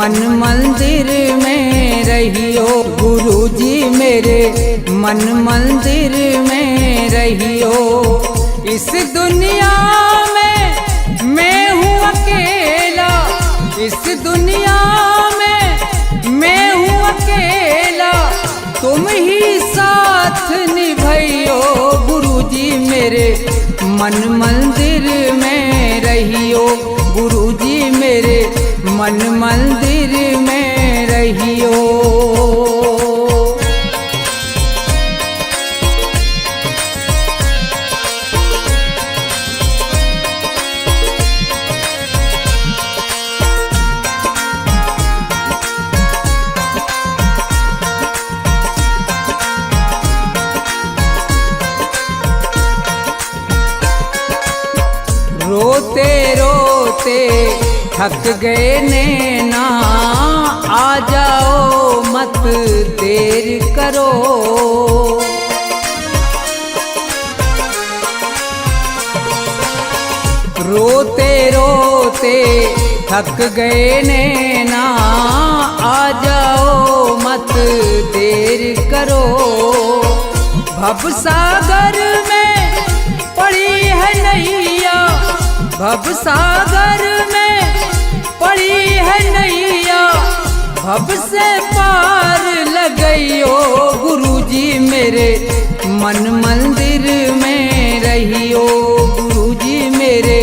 मन मंदिर में रहियो। गुरुजी मेरे मन मंदिर में रहियो। इस दुनिया में मैं हूँ अकेला, इस दुनिया में मैं हूँ अकेला, तुम ही साथ निभाइयो। गुरुजी मेरे मन मंदिर में रहियो। गुरुजी मेरे मन मंदिर में रहियो। रोते रोते थक गए नैना, आ जाओ मत देर करो। रोते रोते थक गए नैना, आ जाओ मत देर करो। भव सागर में पड़ी है नैया, भव सागर में पड़ी है नैया, भव से पार लगइयो। गुरुजी मेरे मन मंदिर में रहियो। गुरुजी मेरे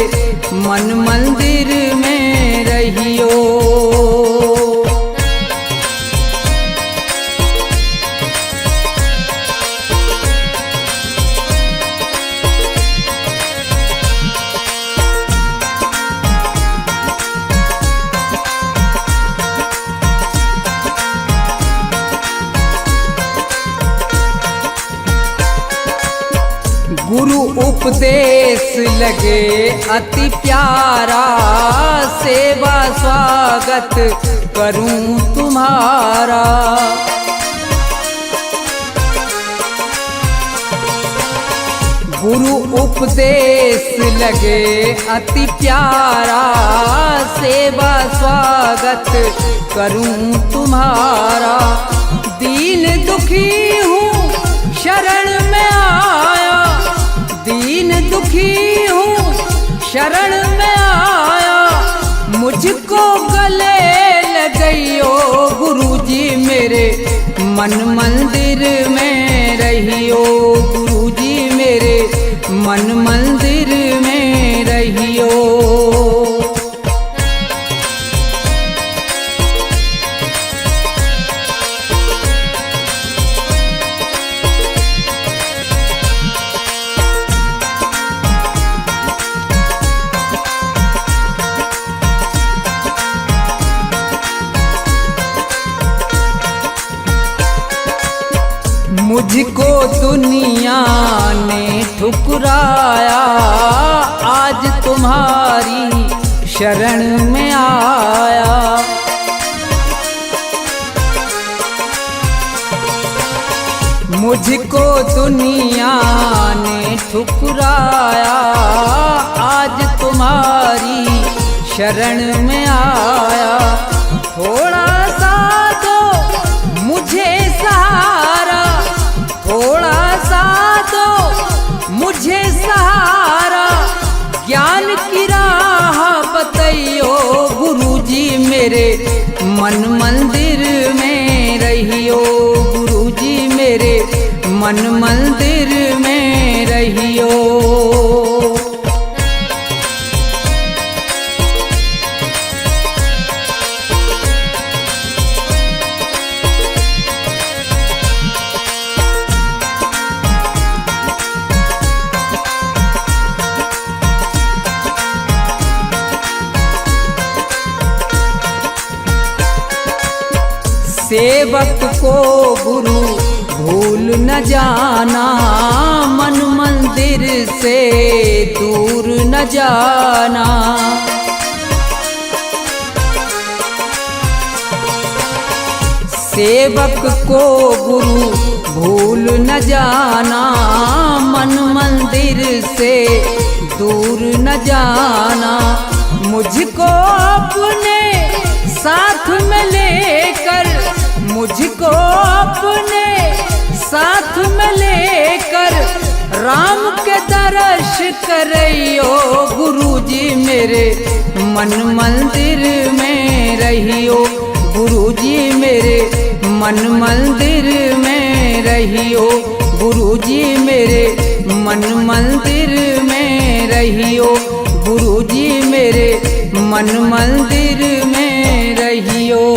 मन मंदिर में रहियो। गुरु उपदेश लगे अति प्यारा, सेवा स्वागत करूं तुम्हारा। गुरु उपदेश लगे अति प्यारा, सेवा स्वागत करूं तुम्हारा। दीन दुखी हूँ शरण में आया, दीन दुखी हूँ शरण में आया, मुझको गले लगइयो। गुरुजी मेरे मन मंदिर में रहियो। गुरुजी मेरे मन मंदिर में रहियो। मुझको दुनिया ने ठुकराया, आज तुम्हारी शरण में आया। मुझको दुनिया ने ठुकराया, आज तुम्हारी शरण में आया। थोड़ा सा दो मुझे सहारा, थोड़ा सा दो मुझे सहारा, ज्ञान की राह बताइयो। गुरुजी मेरे मन मंदिर में रहियो। गुरुजी मेरे मन मंदिर में रहियो। सेवक को गुरु भूल न जाना, मन मंदिर से दूर न जाना। सेवक को गुरु भूल न जाना, मन मंदिर से दूर न जाना। मुझको अपने साथ में लेकर मुझको अपने साथ में लेकर राम के दर्श करियो गुरुजी मेरे मन मंदिर में रहियो गुरुजी मेरे मन मंदिर में रहियो गुरुजी मेरे मन मंदिर में रहियो गुरुजी मेरे मन मंदिर में रहियो।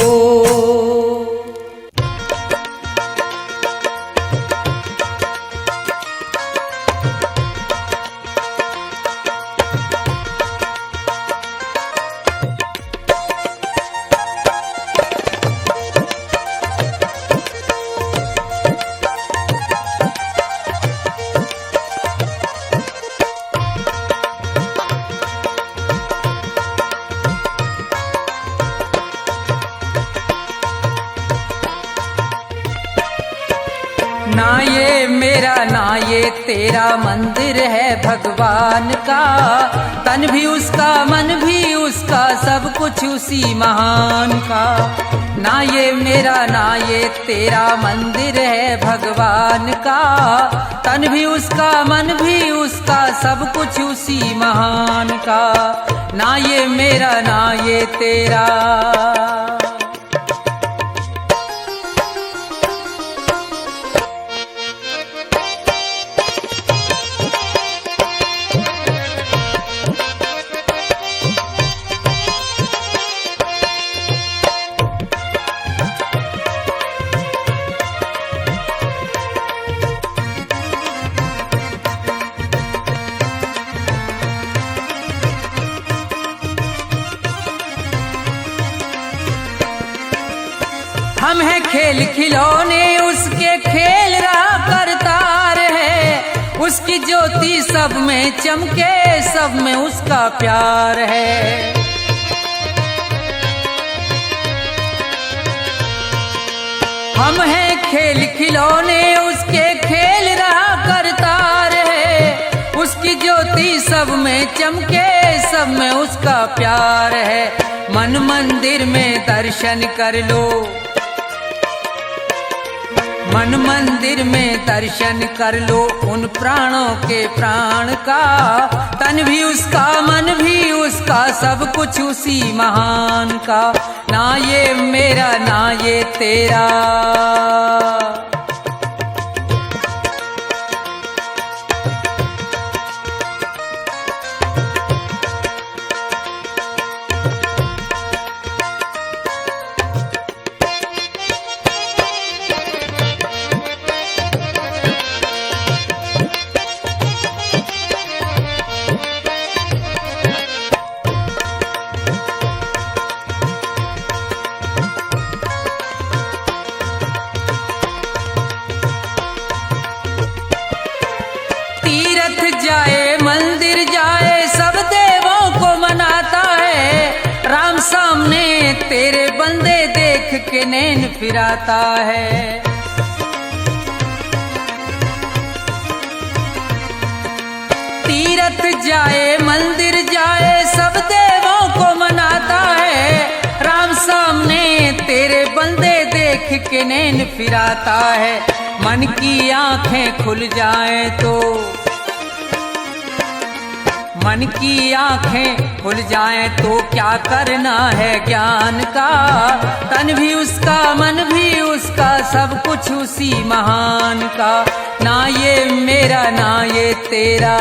ना ये मेरा ना ये तेरा मंदिर है भगवान का, तन भी उसका मन भी उसका सब कुछ उसी महान का। ना ये मेरा ना ये तेरा मंदिर है भगवान का, तन भी उसका मन भी उसका सब कुछ उसी महान का। ना ये मेरा ना ये तेरा। हम हैं खेल खिलौने उसके खेल रहा करतार है, उसकी ज्योति सब में चमके सब में उसका प्यार है। हम हैं खेल खिलौने उसके खेल रहा करतार है, उसकी ज्योति सब में चमके सब में उसका प्यार है। मन मंदिर में दर्शन कर लो, मन मंदिर में दर्शन कर लो उन प्राणों के प्राण का। तन भी उसका मन भी उसका सब कुछ उसी महान का। ना ये मेरा ना ये तेरा। जाए मंदिर जाए सब देवों को मनाता है, राम सामने तेरे बंदे देख के नैन फिराता है। तीरथ जाए मंदिर जाए सब देवों को मनाता है, राम सामने तेरे बंदे देख के नैन फिराता है। मन की आंखें खुल जाए तो, मन की आंखें खुल जाएं तो क्या करना है ज्ञान का। तन भी उसका मन भी उसका सब कुछ उसी महान का। ना ये मेरा ना ये तेरा।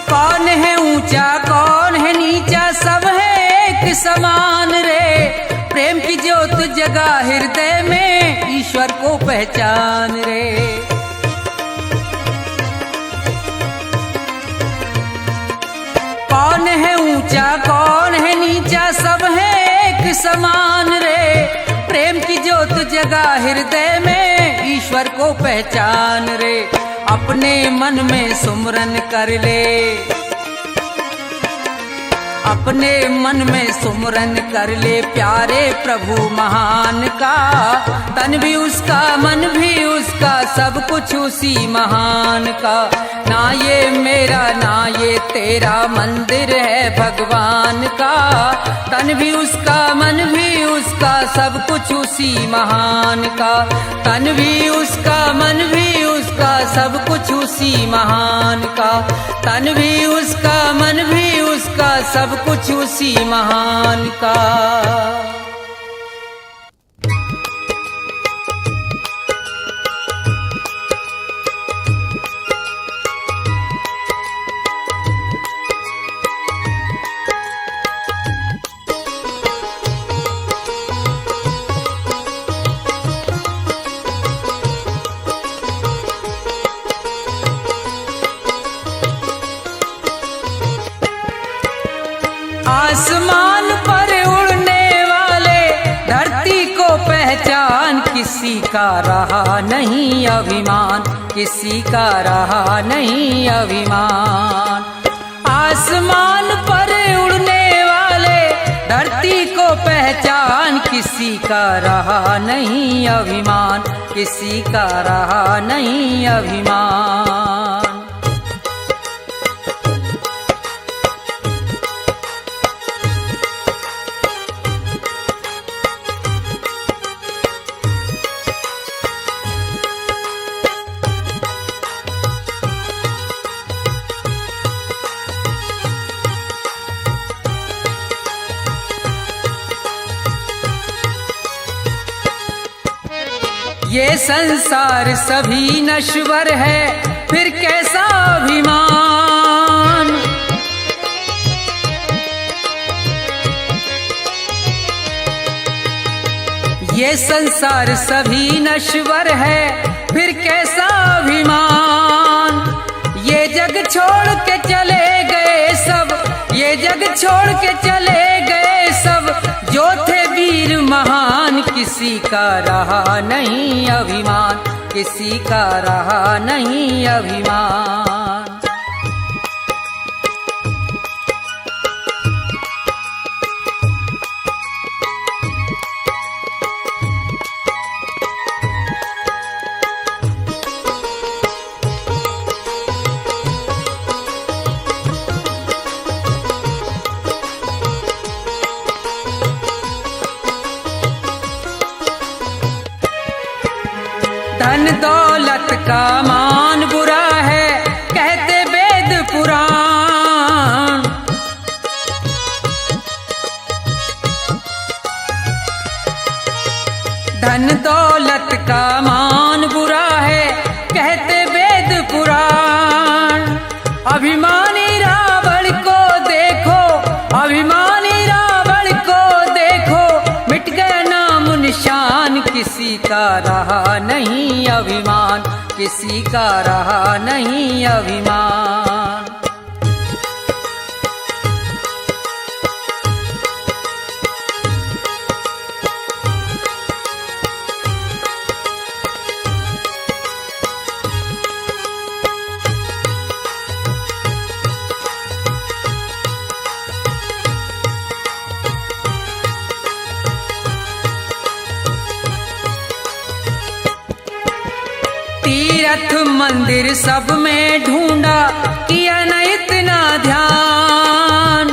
कौन है ऊंचा कौन है नीचा सब है एक समान रे। प्रेम की ज्योत जगा हृदय में ईश्वर को पहचान रे। कौन है ऊंचा कौन है नीचा सब है एक के समान रे। प्रेम की ज्योत जगा हृदय में, ईश्वर को पहचान रे। अपने मन में सुमरन कर ले, अपने मन में सुमरन कर ले प्यारे प्रभु महान का। तन भी उसका, मन भी उसका, सब कुछ उसी महान का। ना ये मेरा ना ये तेरा मंदिर है भगवान का। तन भी उसका, मन भी उसका, सब कुछ उसी महान का। तन भी उसका, मन भी उसका, सब कुछ उसी महान का। तन भी उसका, मन भी उसका, सब कुछ उसी महान का। आसमान पर उड़ने वाले धरती को पहचान, किसी का रहा नहीं अभिमान, किसी का रहा नहीं अभिमान। आसमान पर उड़ने वाले धरती को पहचान, किसी का रहा नहीं अभिमान, किसी का रहा नहीं अभिमान। ये संसार सभी नश्वर है, फिर कैसा अभिमान। ये संसार सभी नश्वर है, फिर कैसा अभिमान। ये जग छोड़ के चले गए सब, ये जग छोड़ के चले गए सब, जो थे वीर महान, किसी का रहा नहीं अभिमान, किसी का रहा नहीं अभिमान। धन दौलत का मान बुरा है, कहते वेद पुराण। धन दौलत का मान बुरा है, कहते वेद पुराण। अभिमानी रावण को देखो, अभिमानी रावण को देखो, मिट गया नाम निशान, किसी का रहा नहीं अभिमान, किसी का रहा नहीं अभिमान। तीर्थ मंदिर सब में ढूंढा, किया न इतना ध्यान।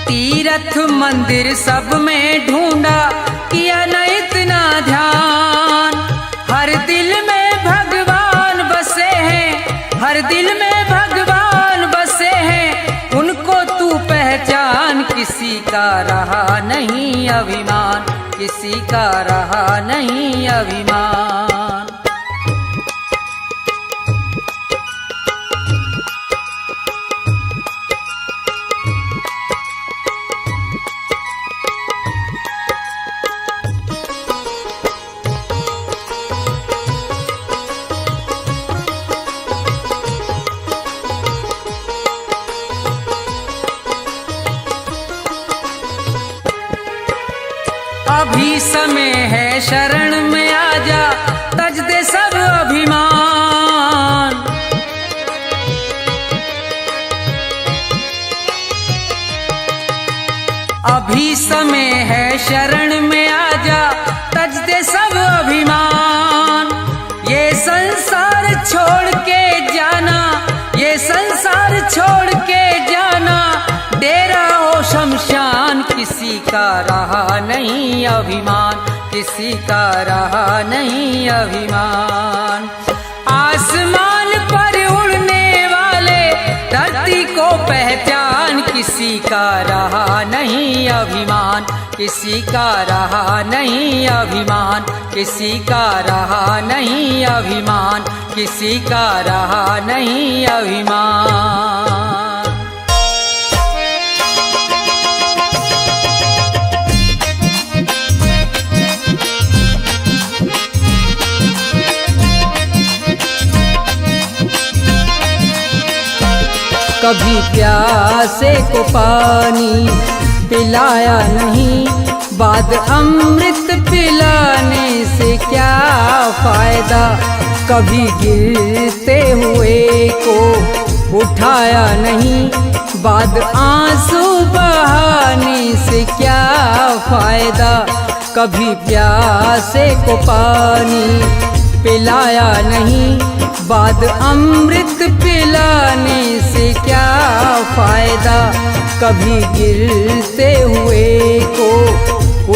तीर्थ मंदिर सब में ढूंढा, किया न इतना ध्यान। हर दिल में भगवान बसे हैं, हर दिल में भगवान बसे हैं, उनको तू पहचान, किसी का रहा नहीं अभिमान, किसी का रहा नहीं अभिमान। अभी समय है शरण में आजा, तज दे सब अभिमान। अभी समय है शरण में आजा, तज दे सब अभिमान। ये संसार छोड़ के जाना, ये संसार छोड़ के जाना, डेरा हो शमशान। किसी का रहा नहीं अभिमान, किसी का रहा नहीं अभिमान। आसमान पर उड़ने वाले धरती को पहचान, किसी का रहा नहीं अभिमान, किसी का रहा नहीं अभिमान, किसी का रहा नहीं अभिमान, किसी का रहा नहीं अभिमान। कभी प्यासे को पानी पिलाया नहीं, बाद अमृत पिलाने से क्या फायदा। कभी गिरते हुए को उठाया नहीं, बाद आंसू बहाने से क्या फायदा। कभी प्यासे को पानी पिलाया नहीं, बाद अमृत पिलाने से क्या फायदा। कभी गिरते हुए को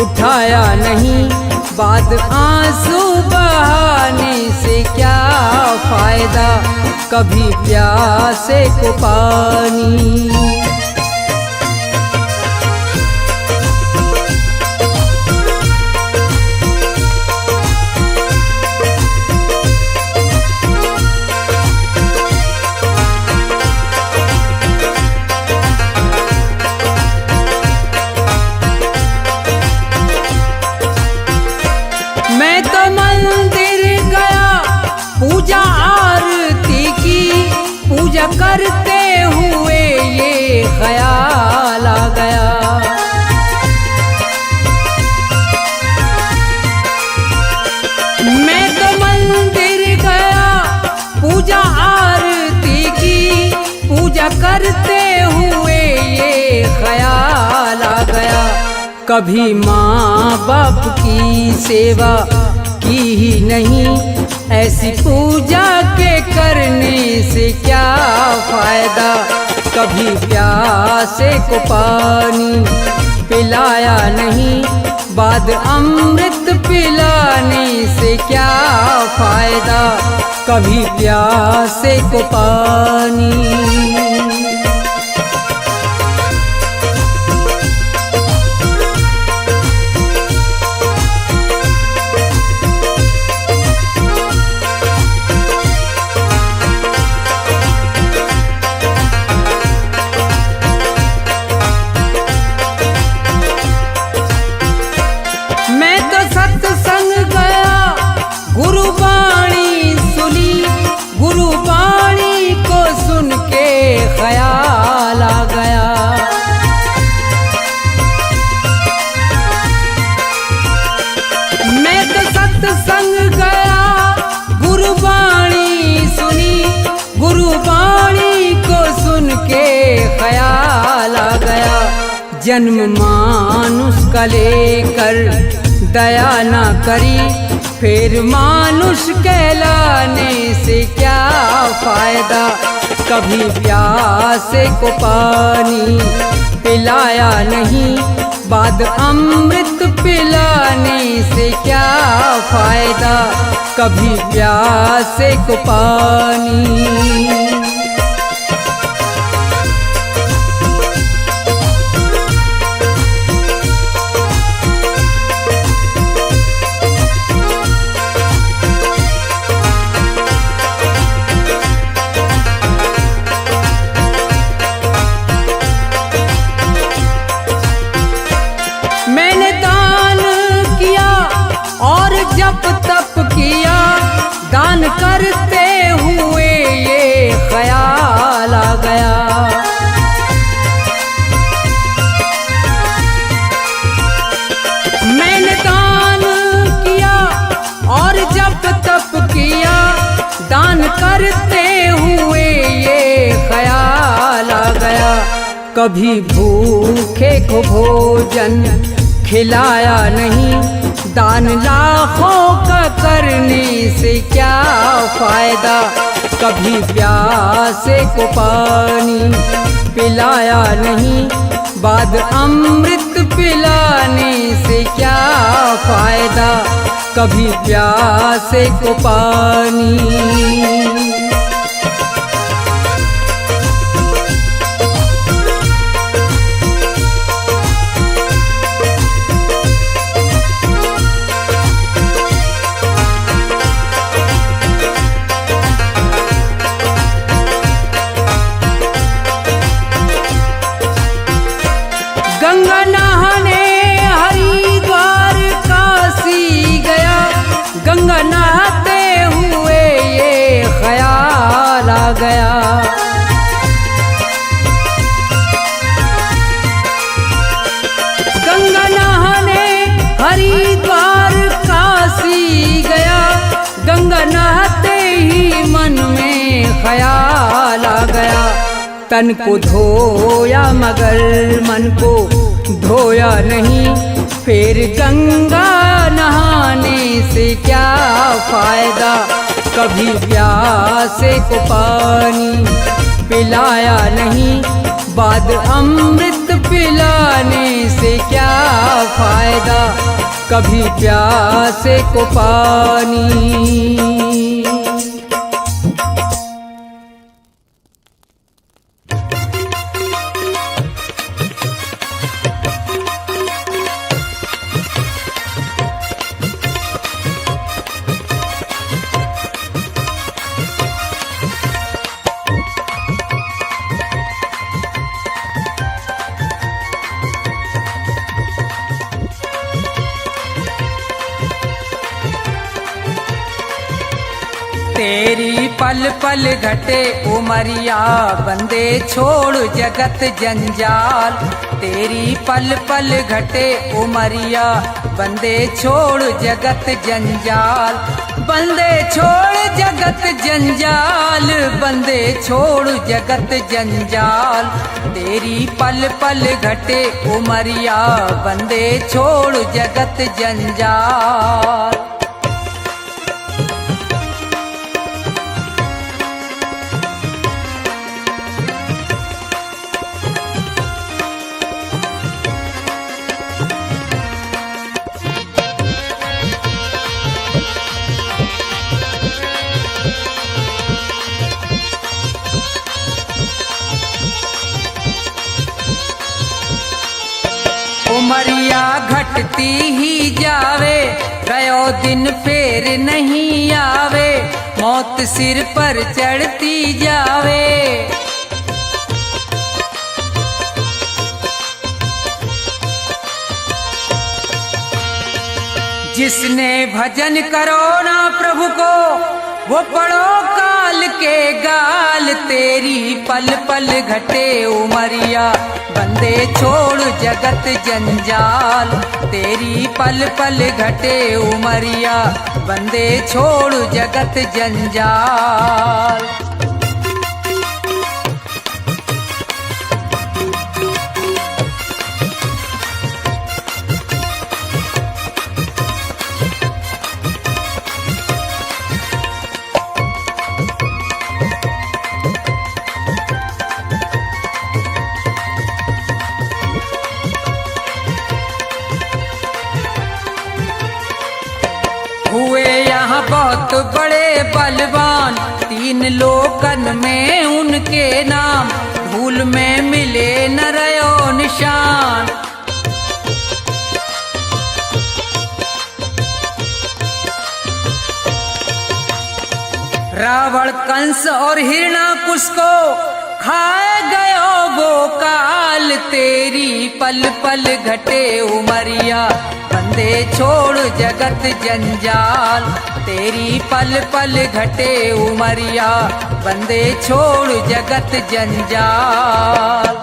उठाया नहीं, बाद आंसू बहाने से क्या फायदा। कभी प्यासे को पानी। मैं तो मंदिर गया, पूजा आरती की, पूजा करते हुए ये ख्याल आ गया। मैं तो मंदिर गया, पूजा आरती की, पूजा करते हुए ये ख्याल आ गया। कभी माँ बाप की सेवा की ही नहीं, ऐसी पूजा के करने से क्या फायदा। कभी प्यासे को पानी पिलाया नहीं, बाद अमृत पिलाने से क्या फायदा। कभी प्यासे को पानी। मैं तो सत्संग गया, गुरुवाणी सुनी, गुरुवाणी को सुन के ख्याल आ गया। मैं तो सत्संग गया, गुरुवाणी सुनी, गुरुवाणी को सुन के ख्याल आ गया। जन्म मानुष का लेकर दया ना करी, फिर मानुष कहलाने से क्या फायदा। कभी प्यासे को पानी पिलाया नहीं, बाद अमृत पिलाने से क्या फायदा। कभी प्यासे को पानी। मैंने दान किया और जप तप किया, दान करते हुए ये ख्याल आ गया। मैंने कभी भूखे को भोजन खिलाया नहीं, दान लाखों का करने से क्या फायदा। कभी प्यासे को पानी पिलाया नहीं, बाद अमृत पिलाने से क्या फायदा। कभी प्यासे को पानी। गंगा नहाने हरिद्वार काशी गया, गंगा नहाते हुए ये ख्याल आ गया। गंगा नहाने हरिद्वार काशी गया, गंगा नहाते ही मन में ख्याल आ गया। तन को धोया मगर मन को धोया नहीं, फिर गंगा नहाने से क्या फायदा। कभी प्यासे को पानी पिलाया नहीं, बाद अमृत पिलाने से क्या फायदा। कभी प्यासे को पानी। तेरी पल पल घटे उमरिया, बंदे छोड़ जगत जंजाल। तेरी पल पल घटे उमरिया, बंदे छोड़ जगत जंजाल। बंदे छोड़ जगत जंजाल, बंदे छोड़ जगत जंजाल। तेरी पल पल घटे उमरिया, बंदे छोड़ जगत जंजाल। उमरिया घटती ही जावे, गयो दिन फेर नहीं आवे। मौत सिर पर चढ़ती जावे, जिसने भजन करो ना प्रभु को, वो पढ़ो काल के गाल। तेरी पल पल घटे उमरिया, बंदे छोड़ जगत जंजाल। तेरी पल पल घटे उमरिया, बंदे छोड़ जगत जंजाल। हुए यहाँ बहुत बड़े बलवान, तीन लोकन में उनके नाम। भूल में मिले न रयो निशान, रावण कंस और हिरणाकुश को खाए गयो वो काल। तेरी पल पल घटे उमरिया, बंदे छोड़ जगत जंजाल। तेरी पल पल घटे उमरिया, बंदे छोड़ जगत जंजाल।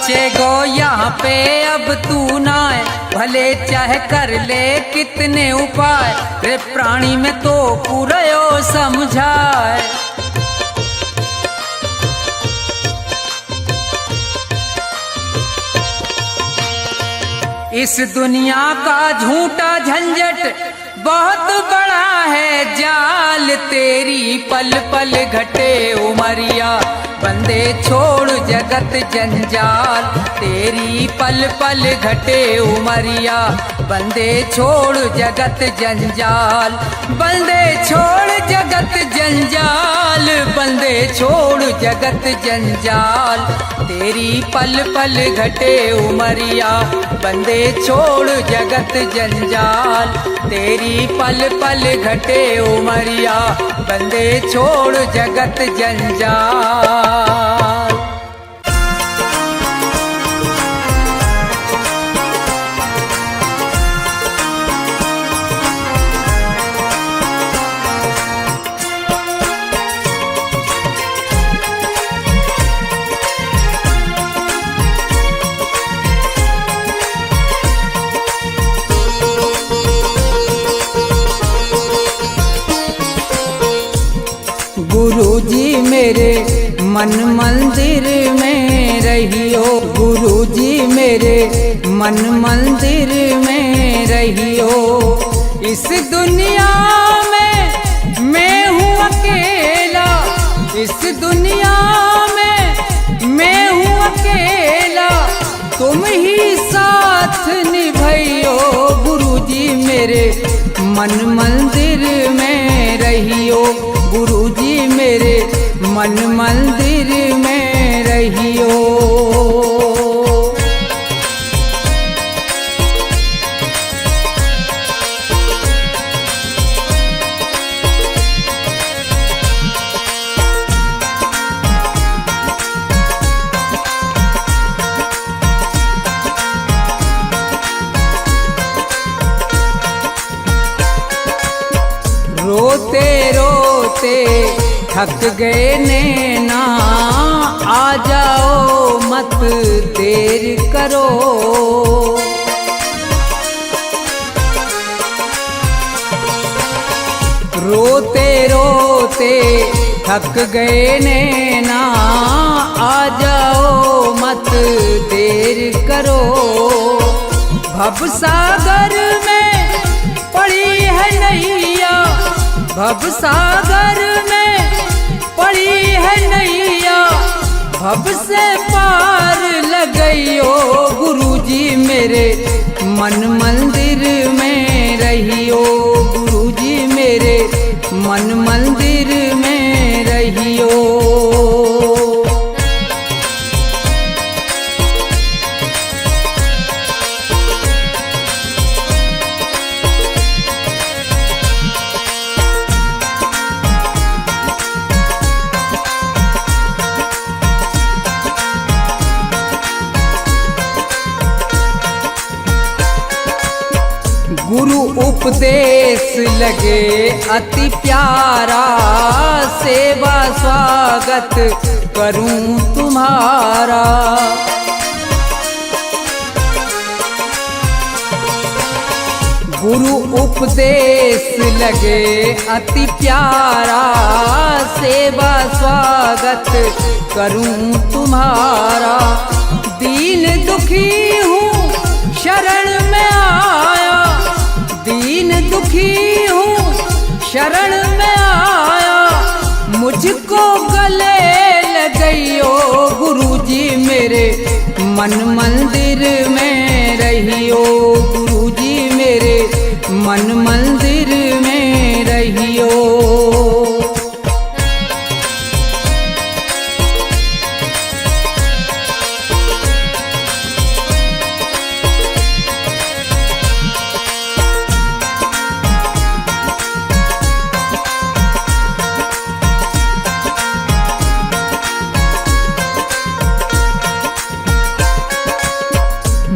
बचे गो यहाँ पे अब तू ना है, भले चाहे कर ले कितने उपाय, रे प्राणी में तो पूरा समझाए। इस दुनिया का झूठा झंझट बहुत बड़ा है जाल, तेरी पल पल घटे उमरिया, बंदे छोड़ जगत जंजाल। तेरी पल पल घटे उमरिया, बंदे छोड़ जगत जंजाल। बंदे छोड़ जगत जंजाल, बंदे छोड़ जगत जंजाल। तेरी पल पल घटे उमरिया, बंदे छोड़ जगत जंजाल। तेरी पल पल घटे उमरिया, बंदे छोड़ जगत जंजाल। गुरुजी मेरे मन मंदिर में रहियो, गुरुजी मेरे मन मंदिर में रहियो। इस दुनिया में मैं हूँ अकेला, इस दुनिया में मैं हूँ अकेला, तुम ही साथ निभाइयो। गुरुजी मेरे मन मंदिर में रहियो, गुरुजी मेरे मन मंदिर में रहियो। रोते रोते थक गए नैना, आ जाओ मत देर करो। रोते रोते थक गए नैना, आ जाओ मत देर करो। भवसागर में पड़ी है नैया, भवसागर में पड़ी है नैया, भव से पार लगइयो। गुरुजी मेरे मन मंदिर में रहियो, गुरुजी मेरे मन मंदिर में रहियो। गुरु उपदेश लगे अति प्यारा, सेवा स्वागत करूं तुम्हारा। गुरु उपदेश लगे अति प्यारा, सेवा स्वागत करूं तुम्हारा। दीन दुखी हूँ शरण में आया, दीन दुखी हूँ शरण में आया, मुझको गले लगइयो। गुरुजी मेरे मन मंदिर में रहियो, गुरुजी मेरे मन मंदिर में रहियो।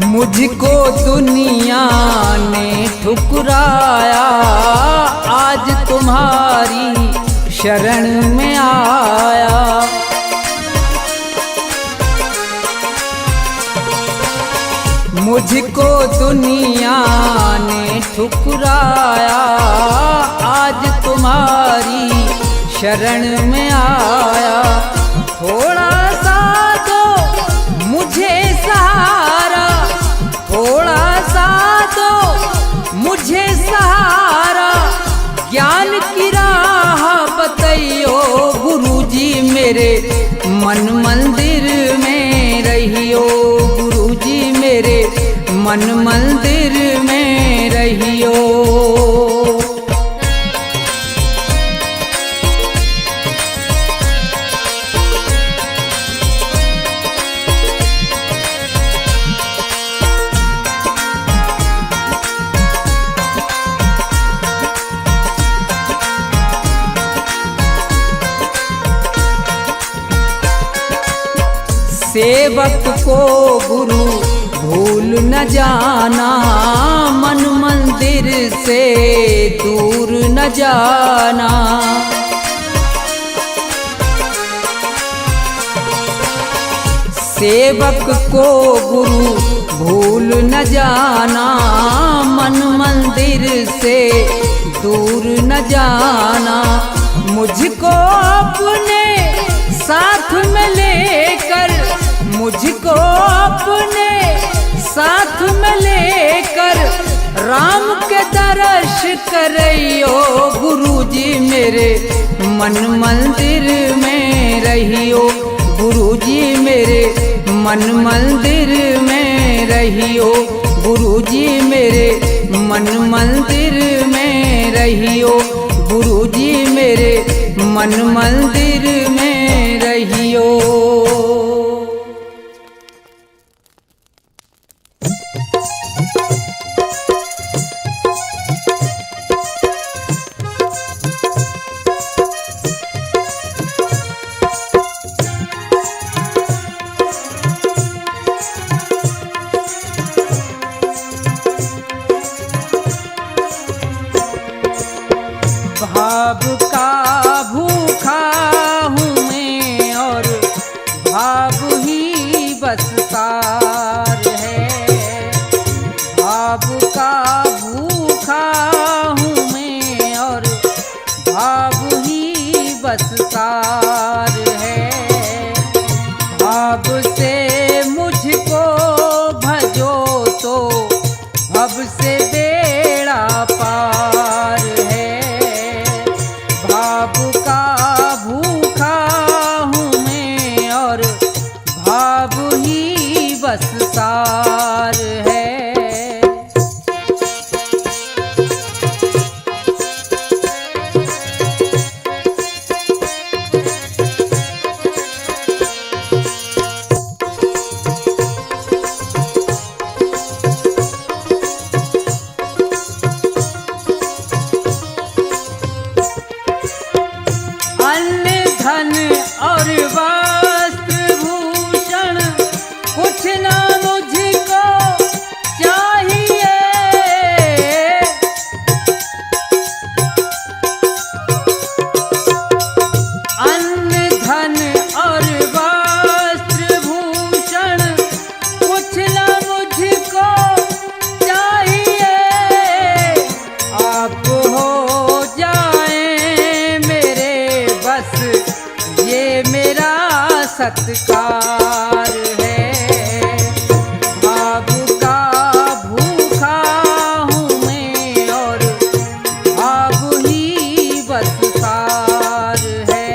मुझको दुनिया ने ठुकराया, आज तुम्हारी शरण में आया। दुनिया ने ठुकराया, आज तुम्हारी शरण में आया। थोड़ा सा दो मुझे सहारा, थोड़ा सा दो मुझे सहारा, ज्ञान की राह बताइयो गुरुजी मेरे मन मंदिर में रहियो, गुरुजी मेरे मन मंदिर में रहियो। सेवक को गुरु भूल न जाना, मन मंदिर से दूर न जाना। सेवक को गुरु भूल न जाना, मन मंदिर से दूर न जाना। मुझको अपने साथ में लेकर, मुझको अपने साथ में लेकर राम के दर्श करियो, गुरुजी मेरे मन मंदिर में रहियो, गुरुजी मेरे मन मंदिर में रहियो, गुरुजी मेरे मन मंदिर में रहियो, गुरुजी मेरे मन मंदिर में रहियो। भाव का भूखा हूँ मैं और भाव ही बस सार है। भाव का भूखा हूँ मैं और भाव ही बस सार है। भाव से मुझको भजो तो भव से बेड़ा पार है। भाव का भूखा हूँ मैं और भाव ही बस सार है। धन और वस्त्र भूषण कुछ ना मुझको चाहिए। अन्न धन और वस्त्र भूषण कुछ ना मुझको चाहिए। आप हो जाए मेरे बस ये मेरा सत्कार है। भाव का भूखा हूँ मैं और भाव ही बस सार है।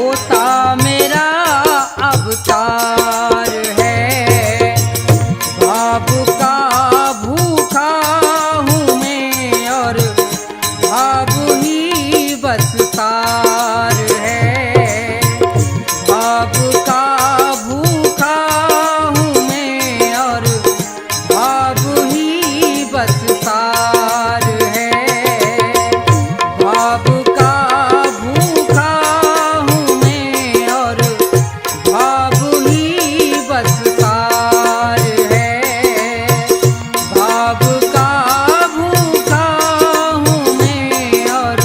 पोता मेरा अवतार है। भाव का भूखा हूँ मैं और भाव ही बस सार है। भाव का भूखा हूँ मैं और भाव ही बस सार है। भाव का भूखा हूँ मैं और भाव ही बस सार है। भाव का भूखा हूँ मैं और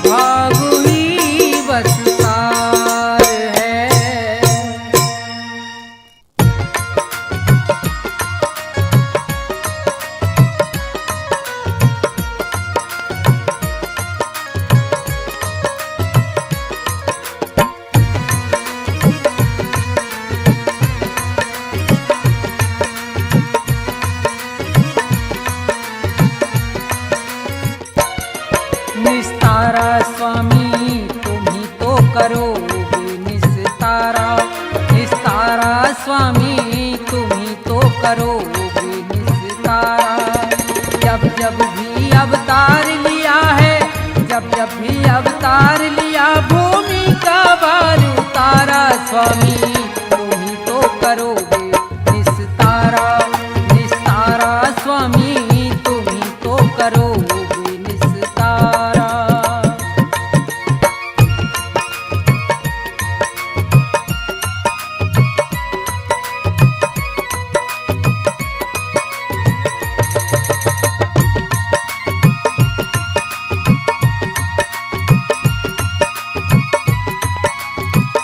भाव ही बस सार है। निस्तारा स्वामी तुम ही तो करोगे निस्तारा। निस्तारा स्वामी तुम ही तो करोगे निस्तारा। जब जब भी अवतार लिया है, जब जब भी अवतार लिया, भूमि का भार उतारा स्वामी।